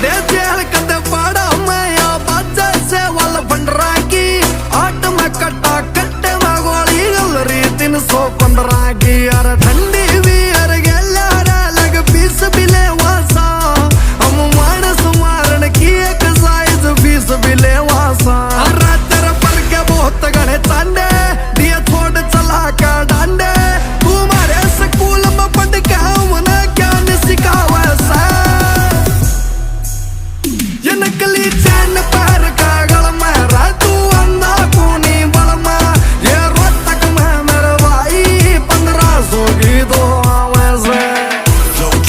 दे jail कदे पाड़ा मैं या बाजा से वाल बंडरा की आट में कट्टा कट्टे में गोली गलरी 315 की यार ठंडी भी यार गेला लग 20 बिले वासा हम मानस मारन की एक साइज 20 बिले वासा तेरे पर के बहुत गणे चांडे दिए छोड़ चला का डांडे तुम्हारे स्कूल में पढ़ के हमने क्या सिखावा सा ये नकली चैन पर